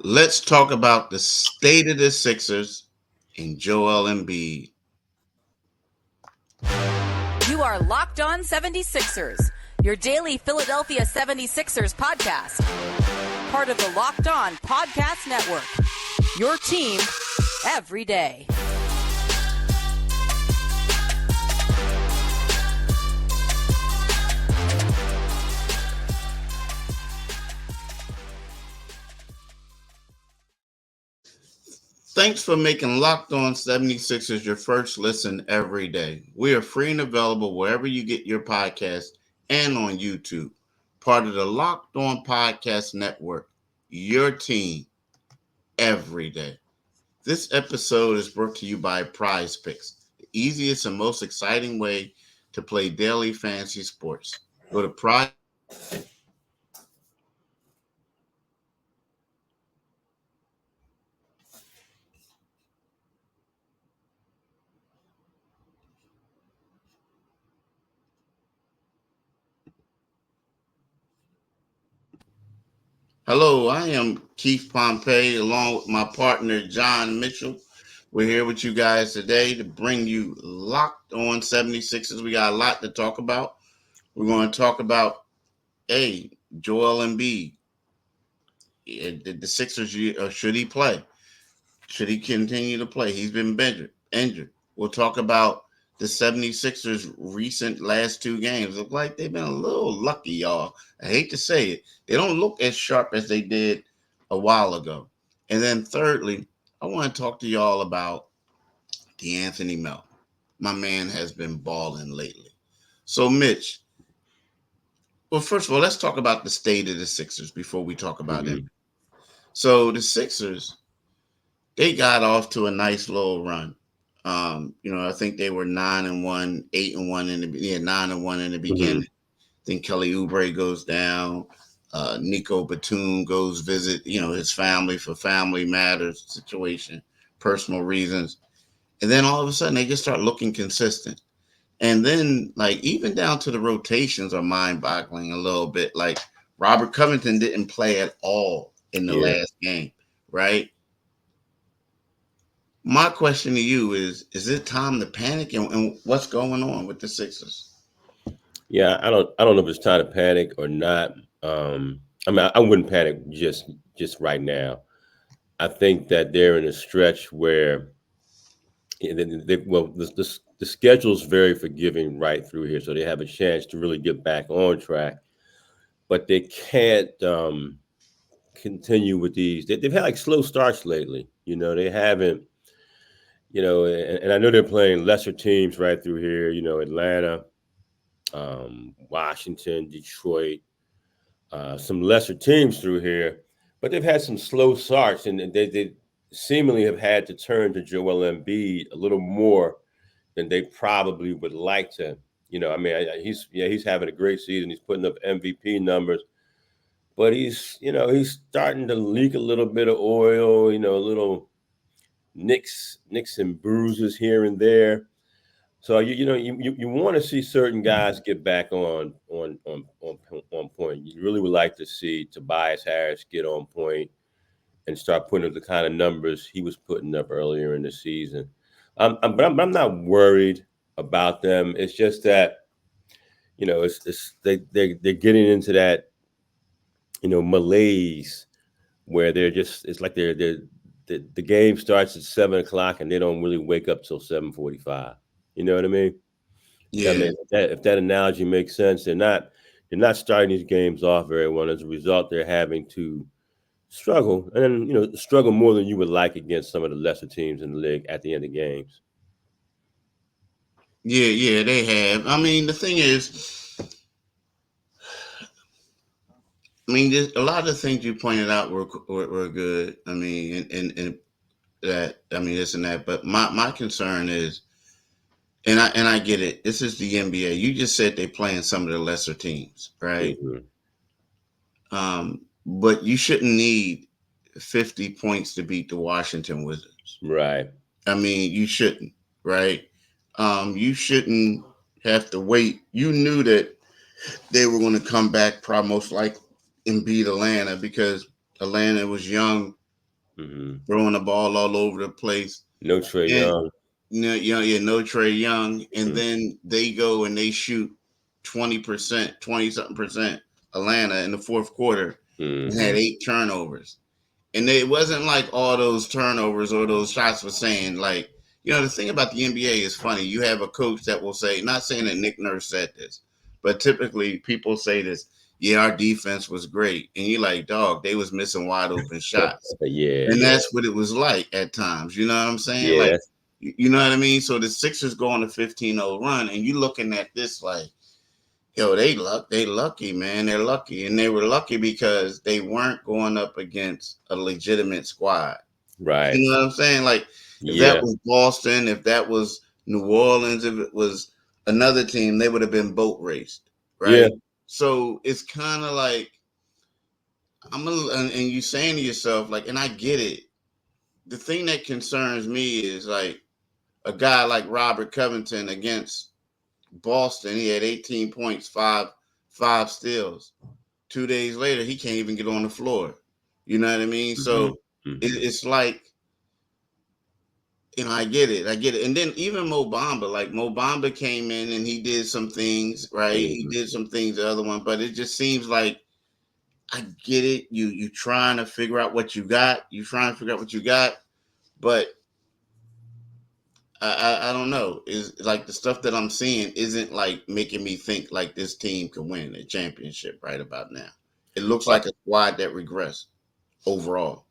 Let's talk about the state of the Sixers and Joel Embiid. You are Locked On 76ers, your daily Philadelphia 76ers podcast. Part of the Locked On Podcast Network. Your team every day. Thanks for making Locked On 76ers your first listen every day. We are free and available wherever you get your podcast and on YouTube. Part of the Locked On Podcast Network, your team every day. This episode is brought to you by PrizePicks, the easiest and most exciting way to play daily fantasy sports. Go to Hello, I am Keith Pompey along with my partner John Mitchell. We're here with you guys today to bring you Locked On 76ers. We got a lot to talk about. We're going to talk about Joel Embiid. The Sixers, should he play? Should he continue to play? He's been injured. We'll talk about the 76ers' recent last two games. Look like they've been a little lucky, y'all. I hate to say it. They don't look as sharp as they did a while ago. And then thirdly, I want to talk to y'all about De'Anthony Melton. My man has been balling lately. So, Mitch, well, first of all, let's talk about the state of the Sixers before we talk about him. So the Sixers, they got off to a nice little run. I think they were 9-1, 8-1 9-1 in the beginning. I think Kelly Oubre goes down. Nico Batum goes visit, his family for family matters situation, personal reasons. And then all of a sudden they just start looking consistent. And then even down to the rotations are mind boggling a little bit. Like Robert Covington didn't play at all in the last game, right? My question to you is it time to panic and what's going on with the Sixers? Yeah, I don't know if it's time to panic or not. I wouldn't panic just right now. I think that they're in a stretch where the schedule's very forgiving right through here, so they have a chance to really get back on track. But they can't continue with these. They've had like slow starts lately. They haven't. And I know they're playing lesser teams right through here. Atlanta, Washington, Detroit, some lesser teams through here, but they've had some slow starts, and they seemingly have had to turn to Joel Embiid a little more than they probably would like to. He's having a great season. He's putting up MVP numbers, but he's starting to leak a little bit of oil. A little nicks and bruises here and there. So you want to see certain guys get back on point. You really would like to see Tobias Harris get on point and start putting up the kind of numbers he was putting up earlier in the season. But I'm not worried about them. It's just that they're getting into that malaise where it's like the game starts at 7:00 and they don't really wake up till 7:45. You know what I mean? Yeah. If that analogy makes sense, they're not starting these games off very well. As a result, they're having to struggle, and then struggle more than you would like against some of the lesser teams in the league at the end of games. Yeah, they have. I mean, the thing is, a lot of the things you pointed out were good. I mean, and this and that. But my concern is, and I get it. This is the NBA. You just said they're playing some of the lesser teams, right? But you shouldn't need 50 points to beat the Washington Wizards, right? I mean, you shouldn't, right? You shouldn't have to wait. You knew that they were going to come back, probably most likely, and beat Atlanta because Atlanta was young throwing the ball all over the place. No Trae And Young. no Trae Young. And Mm. then they go and they shoot 20%, 20 something percent Atlanta in the fourth quarter and had 8 turnovers. And it wasn't like all those turnovers or those shots were saying, like, the thing about the NBA is funny. You have a coach that will say, not saying that Nick Nurse said this, but typically people say this, yeah, our defense was great. And you're like, dog, they was missing wide open shots. Yeah, And yeah, that's what it was like at times. You know what I'm saying? yeah. Like, you know what I mean? So the Sixers go on a 15-0 run, and you looking at this like, yo, they lucky, man. They're lucky. And they were lucky because they weren't going up against a legitimate squad. Right. You know what I'm saying? Like, if Yeah. that was Boston, if that was New Orleans, if it was another team, they would have been boat raced, Yeah. right? So it's kind of like and you saying to yourself, like, and I get it. The thing that concerns me is like a guy like Robert Covington against Boston. He had 18 points, five steals. 2 days later, he can't even get on the floor. You know what I mean? So it's like, I get it. And then even Mo Bamba, like Mo Bamba came in and he did some things, right? He did some things, the other one, but it just seems like I get it. You trying to figure out what you got. But I don't know. Is like the stuff that I'm seeing isn't like making me think like this team can win a championship right about now. It looks like a squad that regressed overall.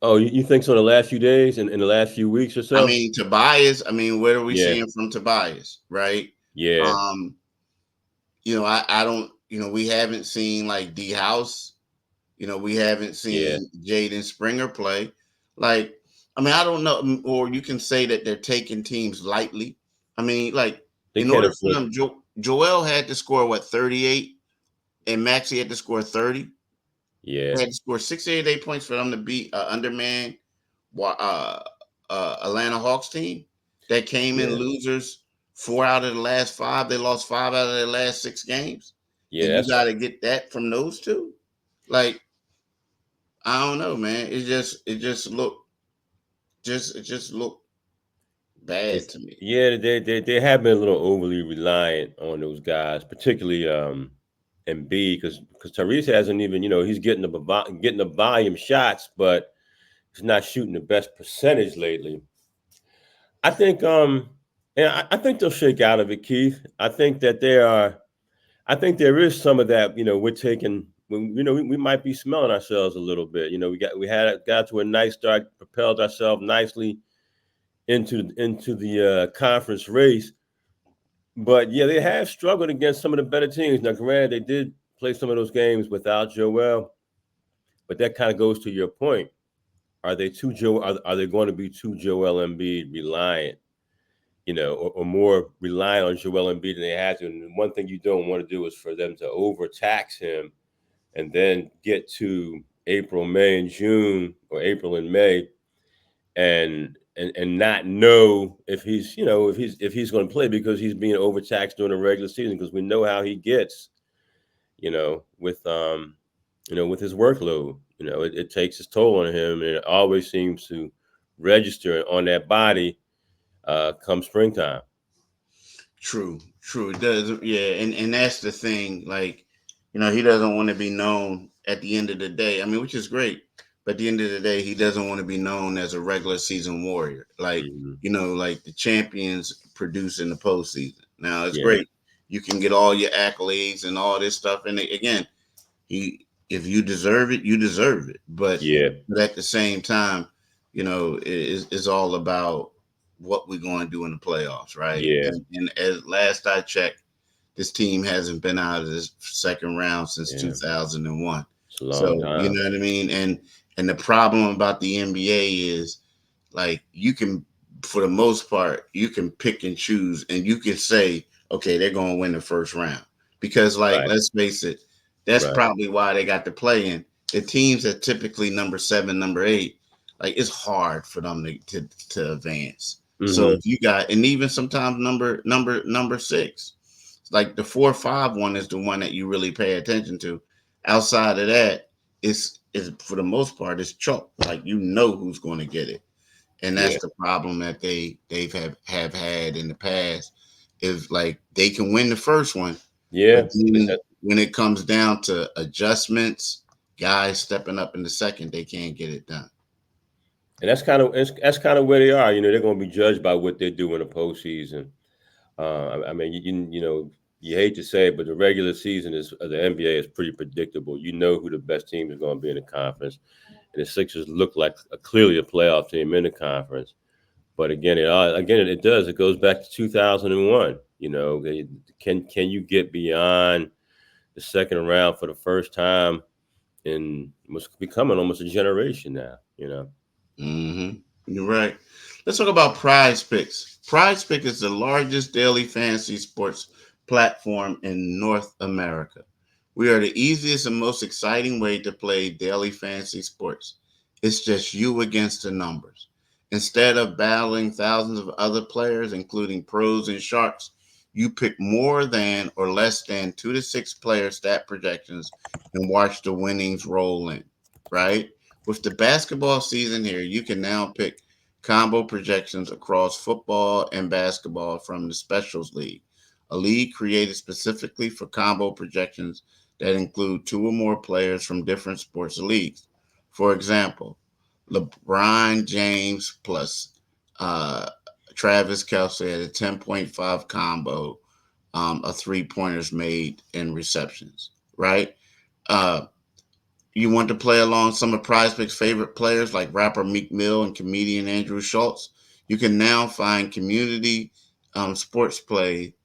Oh, you think so in the last few days and in the last few weeks or so? I mean, Tobias, what are we Yeah. seeing from Tobias, right? Yeah. I don't, we haven't seen like D House, we haven't seen Jaden Springer play. Like, I don't know, or you can say that they're taking teams lightly. Like, They in can't order for afford. them, Joel had to score 38, and Maxey had to score 30. Yeah. They had to score 68 points for them to beat underman Atlanta Hawks team that came in losers 4 out of the last 5. They lost 5 out of their last 6 games. Yeah. And you got to get that from those two. Like, I don't know, man. It just looked bad to me. Yeah, they have been a little overly reliant on those guys, particularly Embiid, because Tyrese hasn't even, he's getting the volume shots, but he's not shooting the best percentage lately. I think and I think they'll shake out of it, Keith. I think there is some of that, we're taking we might be smelling ourselves a little bit. We got to a nice start, propelled ourselves nicely into the conference race. But yeah, they have struggled against some of the better teams. Now, granted, they did play some of those games without Joel, but that kind of goes to your point. Are they Are they going to be too Joel Embiid reliant? Or more reliant on Joel Embiid than they had to. And one thing you don't want to do is for them to overtax him and then get to April, May, and June, or April and May, and not know if he's going to play because he's being overtaxed during the regular season, because we know how he gets, with with his workload. It takes its toll on him, and it always seems to register on that body come springtime. True. It does. Yeah, and that's the thing. Like, he doesn't want to be known at the end of the day. Which is great. But at the end of the day, he doesn't want to be known as a regular season warrior. Like, like the champions produce in the postseason. Now, it's great. You can get all your accolades and all this stuff. And again, if you deserve it, you deserve it. But at the same time, it's all about what we're going to do in the playoffs, right? Yeah. And as last I checked, this team hasn't been out of this second round since 2001. It's a long So time. you know what I mean? And the problem about the NBA is, like, you can, for the most part, you can pick and choose, and you can say, okay, they're going to win the first round. Because, like, let's face it, that's probably why they got to play in. The teams that typically number 7, number 8, like, it's hard for them to advance. So if you got, and even sometimes number 6, like the 4 or 5 one is the one that you really pay attention to. Outside of that, it's is, for the most part, is chalk. Like, you know who's going to get it, and that's Yeah. the problem that they've have had in the past. Is like they can win the first one, but Yeah. then when it comes down to adjustments, guys stepping up in the second, they can't get it done. And that's kind of where they are. You know, they're going to be judged by what they do in the postseason. I mean, you know, you hate to say it, but the regular season is the NBA is pretty predictable. You know who the best team is going to be in the conference, and the Sixers look like clearly a playoff team in the conference. But again, it does. It goes back to 2001. You know, can you get beyond the second round for the first time in what's becoming almost a generation now? You know. Mm-hmm. You're right. Let's talk about Prize Picks. Prize Pick is the largest daily fantasy sports platform in North America. We are the easiest and most exciting way to play daily fantasy sports. It's just you against the numbers. Instead of battling thousands of other players, including pros and sharks, you pick more than or less than 2 to 6 player stat projections and watch the winnings roll in, right? With the basketball season here, you can now pick combo projections across football and basketball from the Specials League, a league created specifically for combo projections that include 2 or more players from different sports leagues. For example, LeBron James plus uh, Travis Kelce at a 10.5 combo, of 3 pointers made in receptions, right? Uh, you want to play along some of PrizePicks' favorite players like rapper Meek Mill and comedian Andrew Schultz? You can now find community sports play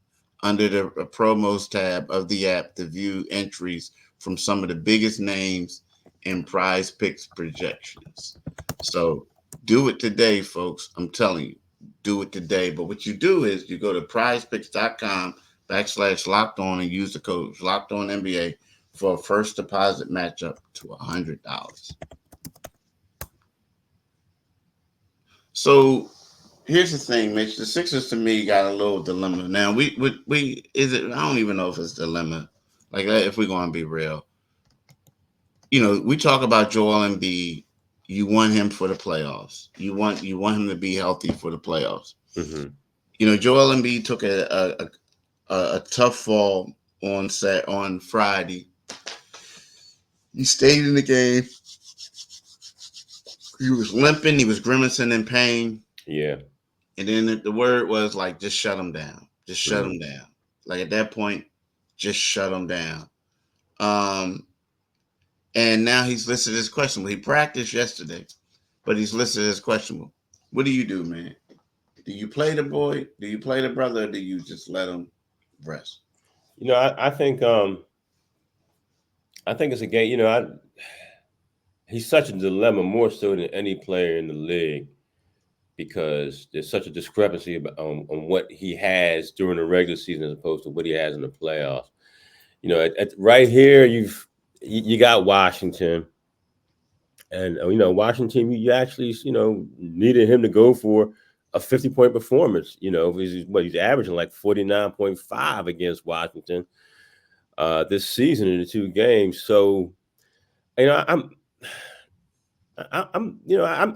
under the promos tab of the app to view entries from some of the biggest names in PrizePicks projections. So do it today, folks. I'm telling you, do it today. But what you do is you go to prizepicks.com/locked on and use the code locked on NBA for a first deposit matchup to $100. So here's the thing, Mitch. The Sixers to me got a little dilemma. Now we is it? I don't even know if it's a dilemma. Like, if we're going to be real, we talk about Joel Embiid. You want him for the playoffs. You want him to be healthy for the playoffs. Mm-hmm. Joel Embiid took a tough fall on Friday. He stayed in the game. He was limping. He was grimacing in pain. Yeah. And then the word was like, just shut him down. Just shut Mm-hmm. him down. Like, at that point, just shut him down. And now he's listed as questionable. He practiced yesterday, but he's listed as questionable. What do you do, man? Do you play the boy? Do you play the brother? Or do you just let him rest? I think it's a game. He's such a dilemma, more so than any player in the league, because there's such a discrepancy on what he has during the regular season as opposed to what he has in the playoffs. Right here, you got Washington, and Washington, you actually needed him to go for a 50-point performance. He's averaging like 49.5 against Washington this season in the 2 games. So I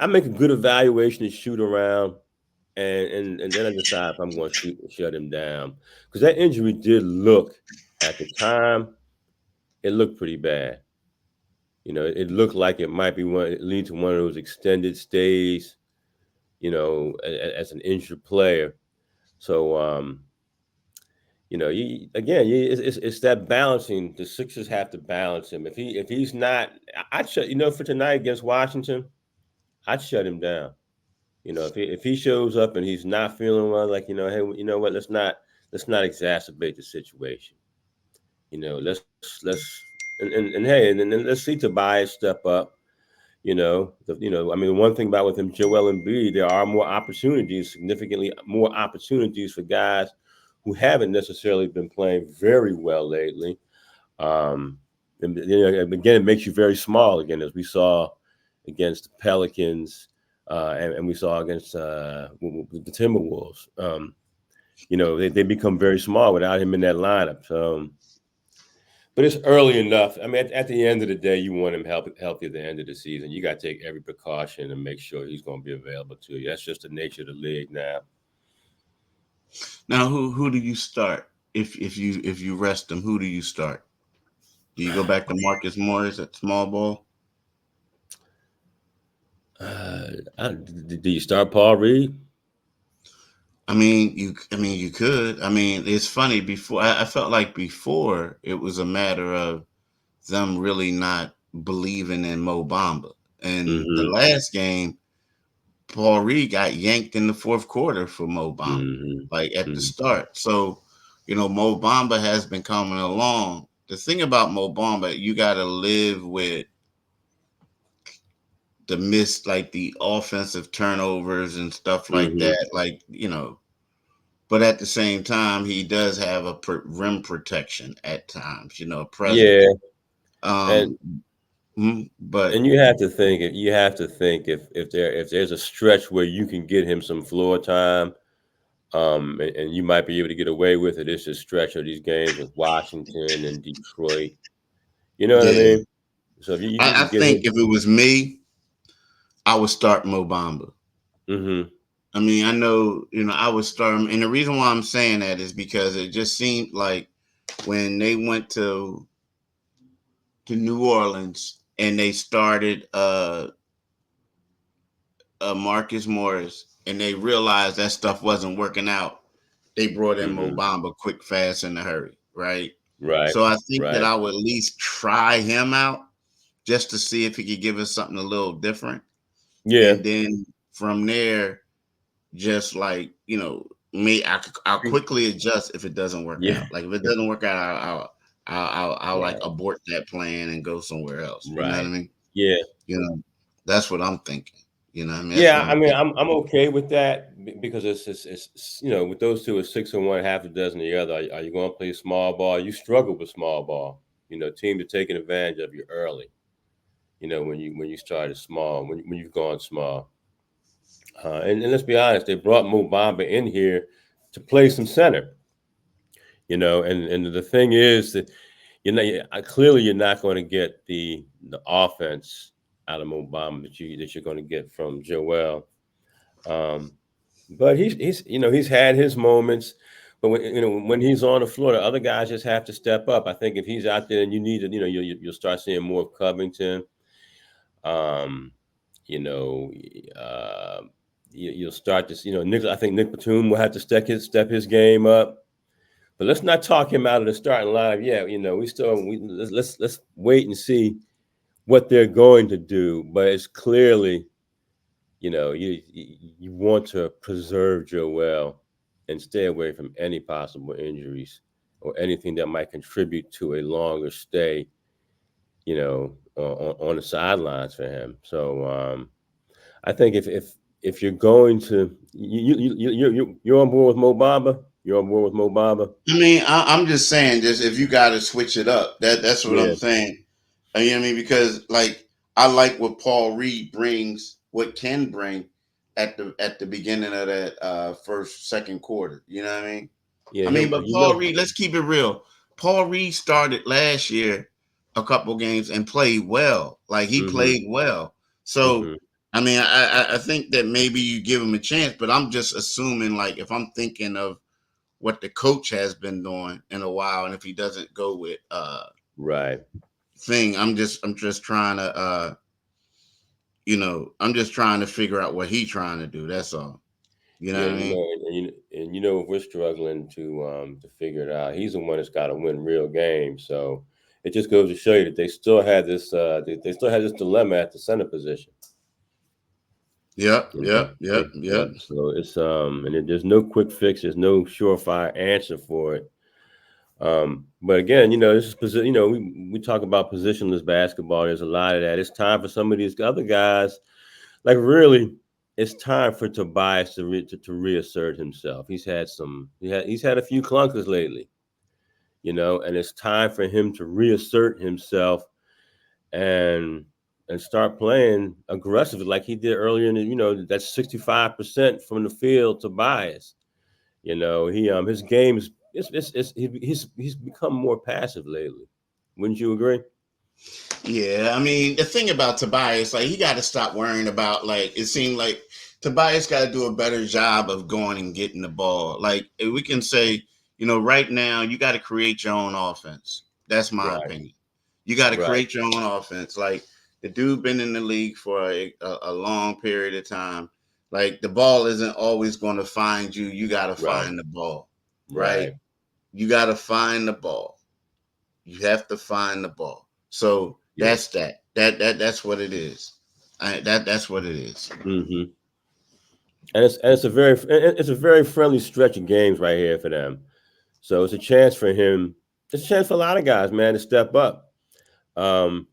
make a good evaluation and shoot around, and then I decide if I'm going to shoot and shut him down, because that injury did look, at the time, it looked pretty bad. It looked like it might lead to one of those extended stays, as an injured player. So, it's that balancing. The Sixers have to balance him. If he's not, I'd shut. For tonight against Washington, I'd shut him down. If he shows up and he's not feeling well, like, hey, you know what? Let's not exacerbate the situation. Let's and hey, and then let's see Tobias step up. One thing about with him, Joel Embiid, there are significantly more opportunities for guys who haven't necessarily been playing very well lately. And again, it makes you very small again, as we saw against the Pelicans, and we saw against the Timberwolves. They become very small without him in that lineup. But it's early enough. I mean, at the end of the day, you want him healthy at the end of the season. You got to take every precaution and make sure he's going to be available to you. That's just the nature of the league now. Now, who do you start if you rest him? Who do you start? Do you go back to Marcus Morris at small ball? Do you start Paul Reed? I mean, you could. I mean, it's funny. Before I felt like before it was a matter of them really not believing in Mo Bamba. And the Mm-hmm. last game, Paul Reed got yanked in the fourth quarter for Mo Bamba, Mm-hmm. like at the Mm-hmm. start. So, Mo Bamba has been coming along. The thing about Mo Bamba, you got to live with like the offensive turnovers and stuff like Mm-hmm. that. Like, but at the same time, he does have a rim protection at times, presence. Yeah, and Um, but you have to think if there's a stretch where you can get him some floor time, and you might be able to get away with it. It's a stretch of these games with Washington and Detroit. You know what I yeah, mean? So if you I can get think him, if it was me, I would start Mo Bamba. mm-hmm. I mean, I know, I would start him. And the reason why I'm saying that is because it just seemed like when they went to New Orleans and they started Marcus Morris and they realized that stuff wasn't working out, they brought in Mo Mm-hmm. Bamba quick, fast, in a hurry, right? Right, So I think that right, I would at least try him out just to see if he could give us something a little different. yeah, And then from there, just like, I'll quickly adjust if it doesn't work yeah, out. Like if it doesn't work out, I'll like right, abort that plan and go somewhere else. You know what I right, mean? yeah. You know, that's what I'm thinking. You know what I mean? That's Yeah, what I I'm mean, thinking. I'm okay with that because it's with those two, it's 6-1, half a dozen the other. Are you going to play small ball? You struggle with small ball. Teams are taking advantage of you early. When you started small, when you've gone small. And let's be honest, they brought Mo Bamba in here to play some center. And the thing is that clearly you're not going to get the offense out of Mo Bamba that you're going to get from Joel. But he's had his moments. But when he's on the floor, the other guys just have to step up. I think if he's out there and you need to, you'll start seeing more of Covington. Um, you know, uh, you'll start to see, Nick. I think Nick Batum will have to step his game up. But let's not talk him out of the starting lineup yet. Let's wait and see what they're going to do. But it's clearly, you want to preserve Joel and stay away from any possible injuries or anything that might contribute to a longer stay, on the sidelines for him. So I think if you're going to you're on board with Mo Bamba, you're on board with Mo Bamba. I mean, I'm just saying, just if you got to switch it up, that's what I'm Yeah, saying. You know what I mean? Because like I like what Paul Reed brings, what can bring at the beginning of that second quarter. You know what I mean? yeah, I mean, he'll but Paul Reed, let's keep it real. Paul Reed started last year a couple games and played well. Like he Mm-hmm, played well. So mm-hmm. I mean, I think that maybe you give him a chance, but I'm just assuming like if I'm thinking of what the coach has been doing in a while, and if he doesn't go with Right. I'm just trying to I'm just trying to figure out what he's trying to do. That's all. You know Yeah, what I mean? if we're struggling to figure it out, he's the one that's got to win real games. So it just goes to show you that they still had this they still had this dilemma at the center position. Yep, yep, yep, yep. So it's there's no quick fix, there's no surefire answer for it. But again, this is position. We talk about positionless basketball. There's a lot of that. It's time for some of these other guys. Like really, it's time for Tobias to reassert himself. He's had a few clunkers lately, and it's time for him to reassert himself and start playing aggressively like he did earlier in the, that's 65% from the field. Tobias, he his game is he's become more passive lately. Wouldn't you agree? Yeah, I mean, the thing about Tobias, like, he got to stop worrying about, like, it seemed like Tobias got to do a better job of going and getting the ball. Like, if we can say, right now, you got to create your own offense. That's my Right. opinion. You got to Right. create your own offense. Like, the dude been in the league for a long period of time. Like, the ball isn't always going to find you. You got to Right. find the ball, right? Right. You got to find the ball. You have to find the ball. So Yeah. that's what it is. That's what it is. Mm-hmm. And it's a very friendly stretch of games right here for them. So it's a chance for him. It's a chance for a lot of guys, man, to step up. Um,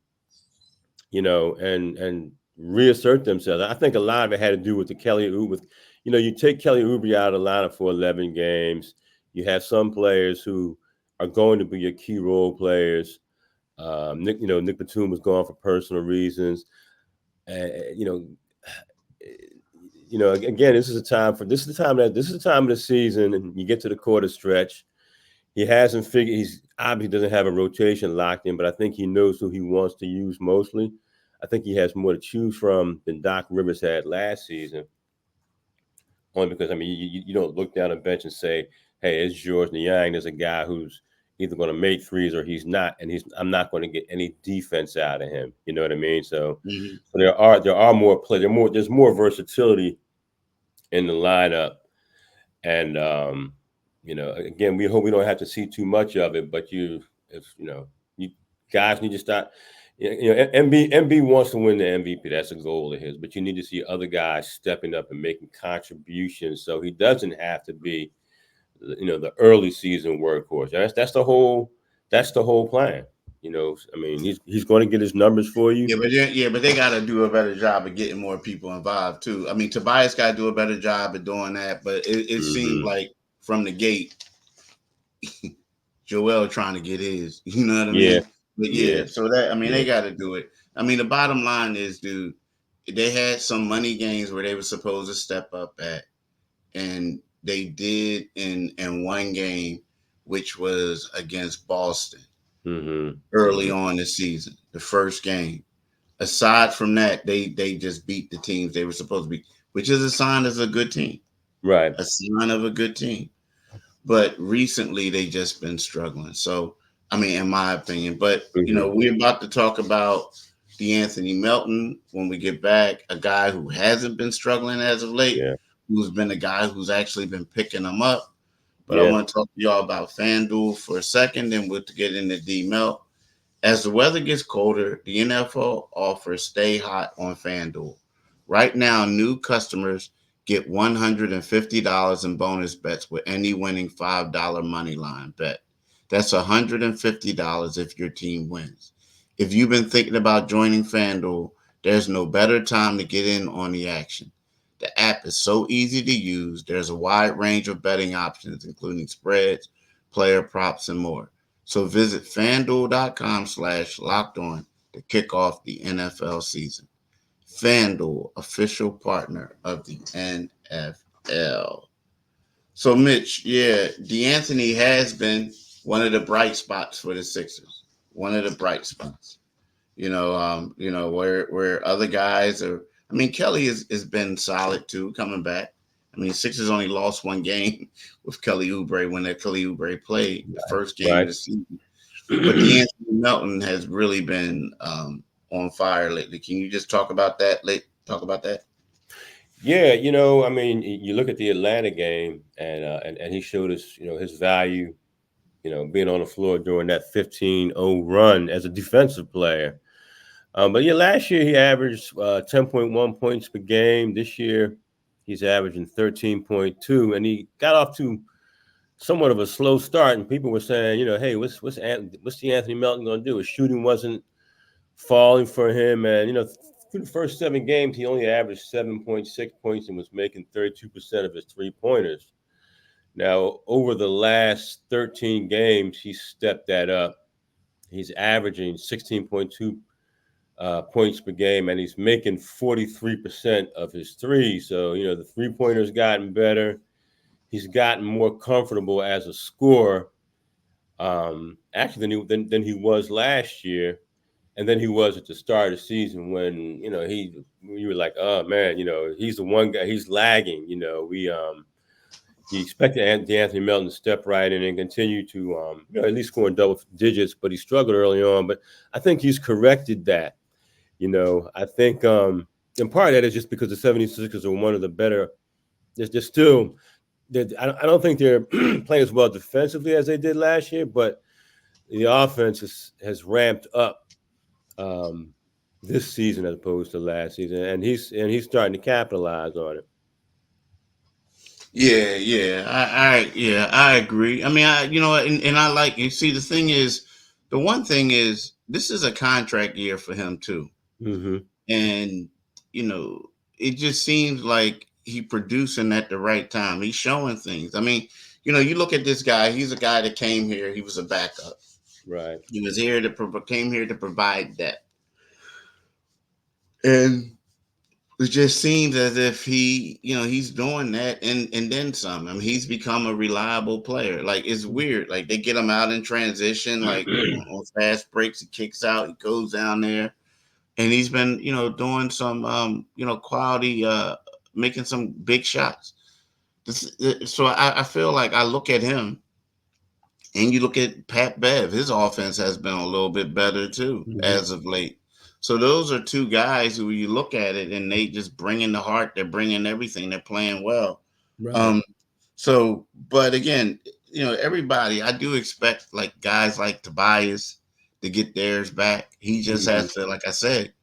and reassert themselves. I think a lot of it had to do with the Kelly Oubre. You take Kelly Oubre out of the lineup for 11 games. You have some players who are going to be your key role players. Nick Batum was gone for personal reasons. Again, this is the time of the season, and you get to the quarter stretch. He hasn't figured. He's obviously doesn't have a rotation locked in, but I think he knows who he wants to use mostly. I think he has more to choose from than Doc Rivers had last season. Only because you don't look down a bench and say, "Hey, it's George Niang. There's a guy who's either going to make threes or he's not, and I'm not going to get any defense out of him." You know what I mean? So, Mm-hmm. so there are more play. There's more versatility in the lineup, and again, we hope we don't have to see too much of it. But you guys need to start. MB wants to win the MVP. That's a goal of his. But you need to see other guys stepping up and making contributions, so he doesn't have to be, the early season workhorse. That's the whole plan. He's going to get his numbers for you. But they got to do a better job of getting more people involved too. I mean, Tobias got to do a better job of doing that. But it seemed like from the gate, Joel trying to get his. You know what I mean? But so they got to do it. I mean, the bottom line is, dude, they had some money games where they were supposed to step up at, and they did in one game, which was against Boston early on this season, the first game. Aside from that, they just beat the teams they were supposed to beat, which is a sign of a good team. Right. A sign of a good team. But recently they just been struggling. So, I mean, in my opinion, but we're about to talk about De'Anthony Melton when we get back, a guy who hasn't been struggling as of late, who's been a guy who's actually been picking them up. But I want to talk to y'all about FanDuel for a second, then we'll get into D-Melt. As the weather gets colder, the NFL offers Stay Hot on FanDuel. Right now, new customers get $150 in bonus bets with any winning $5 money line bet. That's $150 if your team wins. If you've been thinking about joining FanDuel, there's no better time to get in on the action. The app is so easy to use. There's a wide range of betting options, including spreads, player props, and more. So visit fanduel.com/lockedon to kick off the NFL season. FanDuel, official partner of the NFL. So, Mitch, De'Anthony has been one of the bright spots for the Sixers. One of the bright spots. Where other guys are. I mean, Kelly has been solid too, coming back. I mean, Sixers only lost one game with Kelly Oubre when Kelly Oubre played the first game of the season. But De'Anthony Melton has really been on fire lately. Can you just talk about that? Yeah, you look at the Atlanta game, and he showed us, his value, being on the floor during that 15-0 run as a defensive player. But last year he averaged 10.1 points per game. This year he's averaging 13.2, and he got off to somewhat of a slow start. And people were saying, hey, what's De'Anthony Melton going to do? His shooting wasn't falling for him, and through the first 7 games he only averaged 7.6 points and was making 32% of his 3-pointers. Now over the last 13 games he stepped that up. He's averaging 16.2 points per game, and he's making 43% of his threes. So, the 3-pointer's gotten better. He's gotten more comfortable as a scorer. actually than he was last year, and then he was at the start of the season when you were like, oh man, he's the one guy, he's lagging. You expected De'Anthony Melton to step right in and continue to at least score in double digits, but he struggled early on. But I think he's corrected that. I think and part of that is just because the 76ers are one of the better. They're still. I don't think they're playing as well defensively as they did last year, but the offense has ramped up this season as opposed to last season, and he's starting to capitalize on it. I agree. I mean, and I like you. See, the one thing is, this is a contract year for him too, Mm-hmm. and you know, it just seems like he producing at the right time. He's showing things. I mean, you look at this guy. He's a guy that came here. He was a backup. Right. He was here came here to provide that, and it just seems as if he's doing that and then some. I mean, he's become a reliable player. Like, it's weird. Like, they get him out in transition, like on fast breaks, he kicks out, he goes down there, and he's been, doing some, quality, making some big shots. So I feel like I look at him, and you look at Pat Bev, his offense has been a little bit better too Mm-hmm. as of late. So those are two guys who you look at it and they just bring in the heart. They're bringing everything. They're playing well. Right. But again, everybody, I do expect like guys like Tobias to get theirs back. He just Mm-hmm. has to, like I said,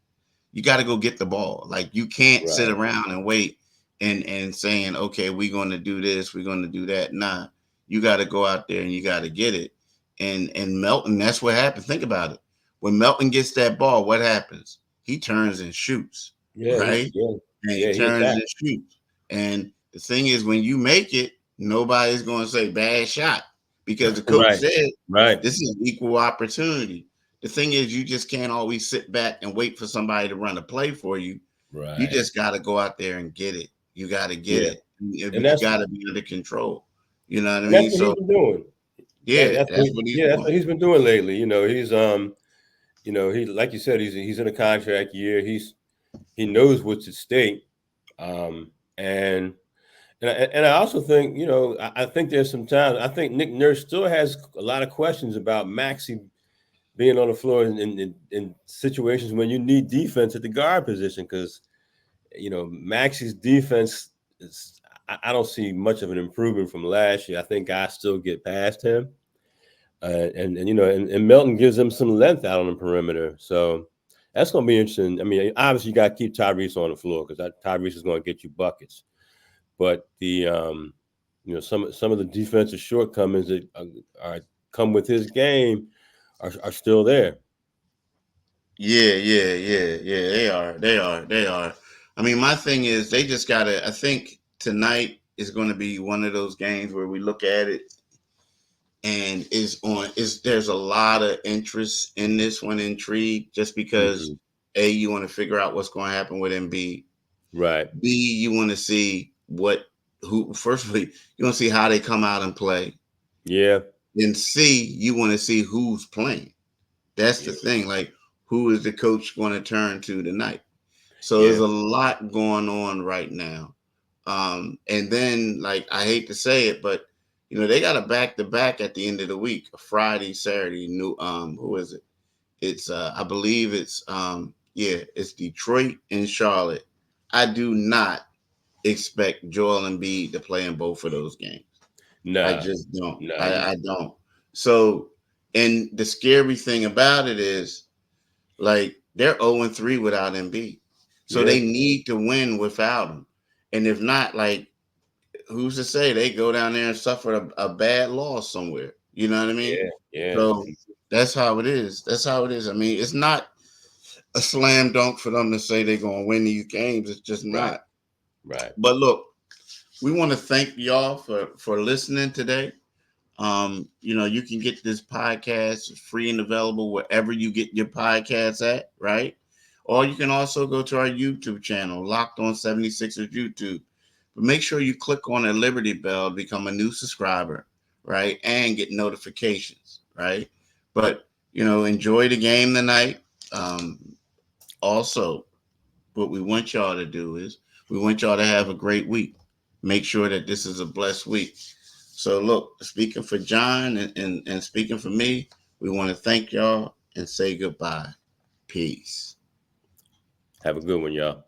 you got to go get the ball. Like, you can't sit Right. around and wait and saying, okay, we're going to do this, we're going to do that. Nah, you got to go out there and you got to get it. And Melton, that's what happened. Think about it. When Melton gets that ball, what happens? He turns and shoots, Yeah. right? And he He turns attacked. and shoots. And the thing is, when you make it, nobody's going to say bad shot, because the coach Right. said Right. this is equal opportunity. The thing is, you just can't always sit back and wait for somebody to run a play for you. You Right. just got to go out there and get it. You got to get Yeah. it. And You that's got to be under control. You know what I and that's mean? what he's So been doing. yeah, that's what he's That's what doing. he's been doing lately. He's he, like you said, he's in a contract year. He knows what's at stake. And I also think, I think there's some times I think Nick Nurse still has a lot of questions about Maxey being on the floor in situations when you need defense at the guard position, because Maxey's defense is, I don't see much of an improvement from last year. I think guys still get past him, and Melton gives them some length out on the perimeter, so that's going to be interesting. I mean, obviously you got to keep Tyrese on the floor because Tyrese is going to get you buckets, but the some of the defensive shortcomings that are come with his game are still there. Yeah. They are. I mean, my thing is, they just gotta. I think tonight is going to be one of those games where we look at it, and there's a lot of interest in this one, intrigue, just because Mm-hmm. A, you want to figure out what's going to happen with Embiid. Right. B, you want to see firstly, you want to see how they come out and play. Yeah. And C, you want to see who's playing. That's the Yeah. thing. Like, who is the coach going to turn to tonight? So there's Yeah. a lot going on right now. And then, like, I hate to say it, but they got a back to back at the end of the week, a Friday, Saturday. Who is it? It's I believe it's Detroit and Charlotte. I do not expect Joel Embiid to play in both of those games. I Nah. just don't. Nah. I don't. So, and the scary thing about it is, like, they're 0-3 without Embiid. So Yeah. they need to win without him. And if not, like, who's to say they go down there and suffer a bad loss somewhere? You know what I mean? Yeah. Yeah. So that's how it is. That's how it is. I mean, it's not a slam dunk for them to say they're going to win these games. It's just Right. not. Right. But look, we want to thank y'all for listening today. You can get this podcast free and available wherever you get your podcasts at, right? Or you can also go to our YouTube channel, Locked On 76ers YouTube. But make sure you click on the Liberty Bell to become a new subscriber, right? And get notifications. right? But, enjoy the game tonight. Also, what we want y'all to do is we want y'all to have a great week. Make sure that this is a blessed week. So, look, speaking for John and speaking for me, we want to thank y'all and say goodbye. Peace. Have a good one, y'all.